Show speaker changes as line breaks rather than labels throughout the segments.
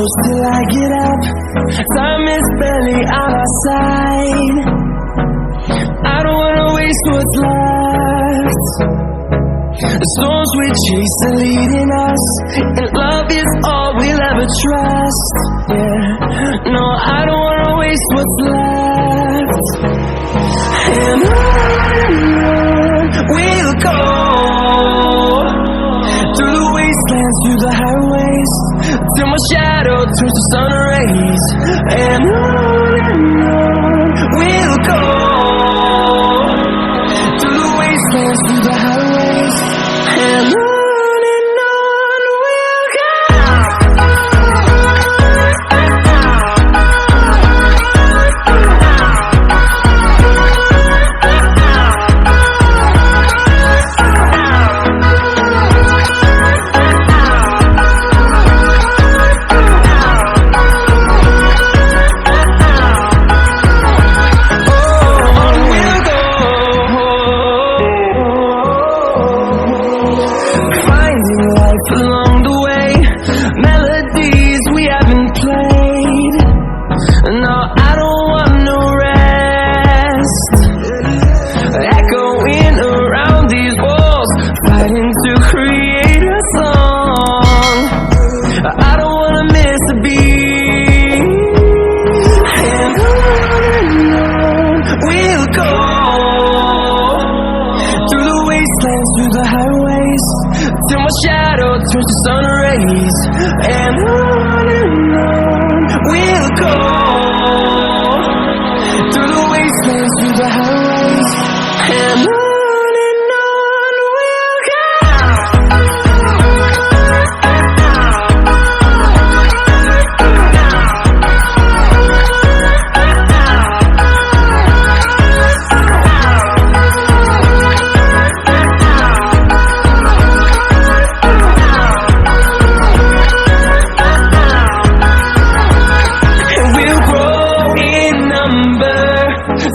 close till I get up. Time is barely on our side. I don't wanna waste what's left. The storms we chase are leading us, and love is all we'll ever trust. Yeah, no, I don't wanna waste what's left. And on we'll go, through the wastelands, through the highways, till my shadow turns to sun rays. And on we'll go, through the wastelands, through the highways, and on we'll go. Along the way, melodies we haven't played. No, I don't want no rest. Echoing around these walls, fighting to create a song. I don't wanna miss a beat. And on we'll go, through the wastelands, through the highways, till my shadow turns to sun rays. And on we'll go, through the wastelands, through the highways, and on we'll go.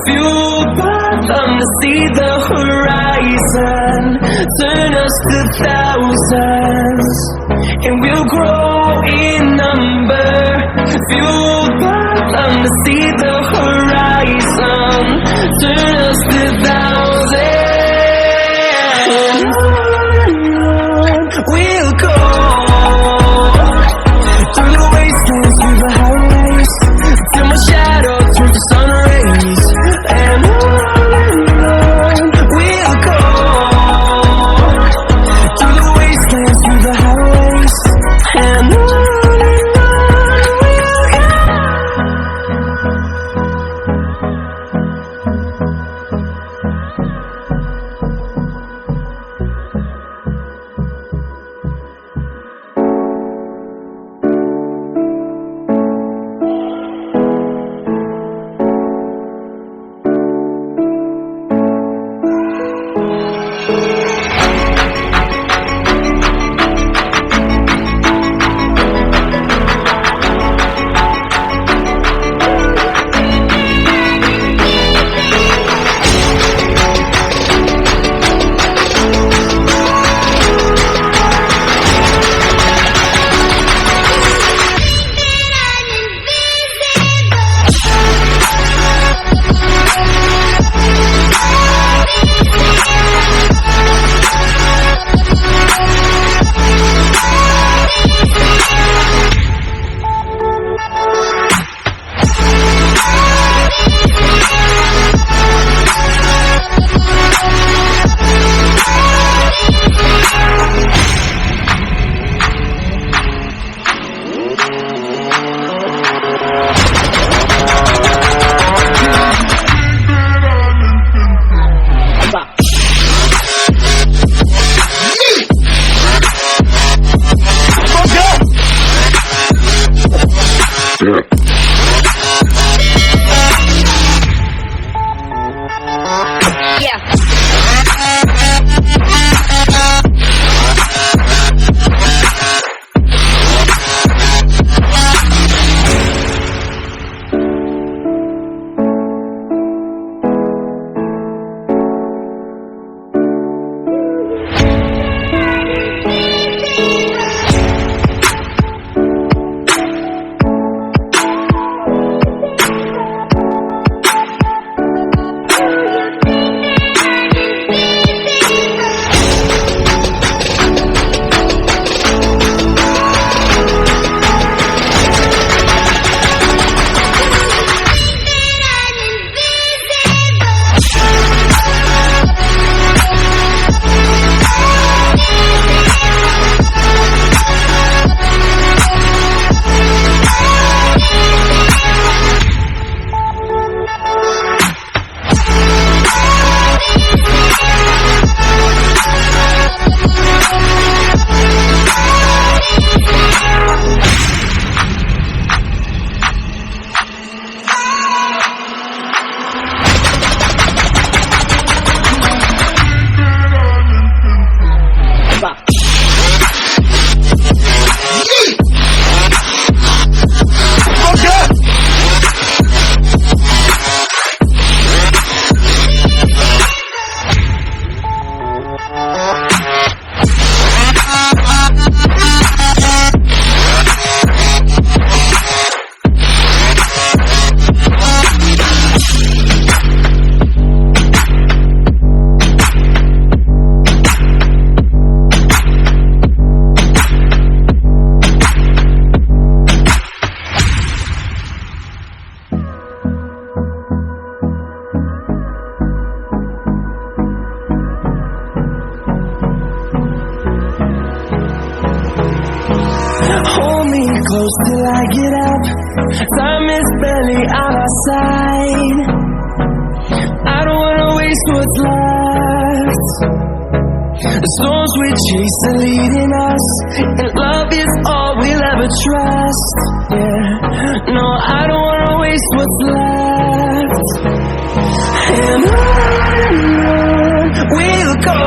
Fueled by them to see the horizon, turn us to thousands, and we'll grow in number. Fueled by them to see the horizon, turn us to thousands, and on we'll go, through the wastelands, through the highways, till my shadow turns to sun rays. And on we'll go, through the wastelands, through the highways, and on we'll go. close till I get up. Time is barely on our side. I don't wanna waste what's left. The storms we chase are leading us, and love is all we'll ever trust. Yeah, no, I don't wanna waste what's left. And on we'll go,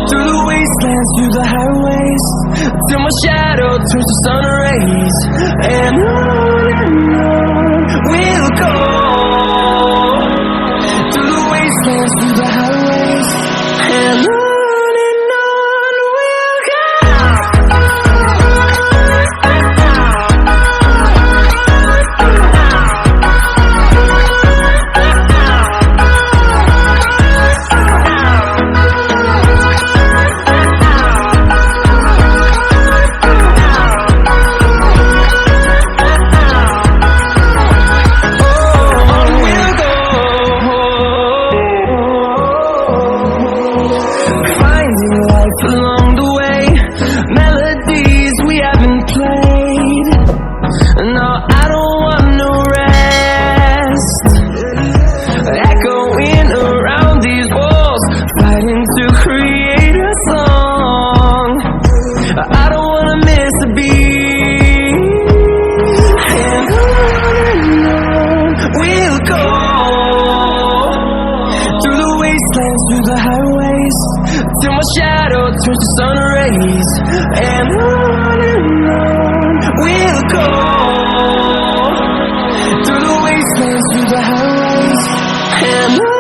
through the wastelands, through the highways, till my shadow turns to sun rays. And on we'll go, through the wastelands, through the highways, and on we'll go. Along the way, melodies we haven't played. No, I don't want no rest. Echoing around these walls, fighting to create a song. I don't wanna miss a beat. And on we'll go, through the wastelands, through the highways, till my shadow turns to sun rays. And on we'll go, through the wastelands, through the highways, and on.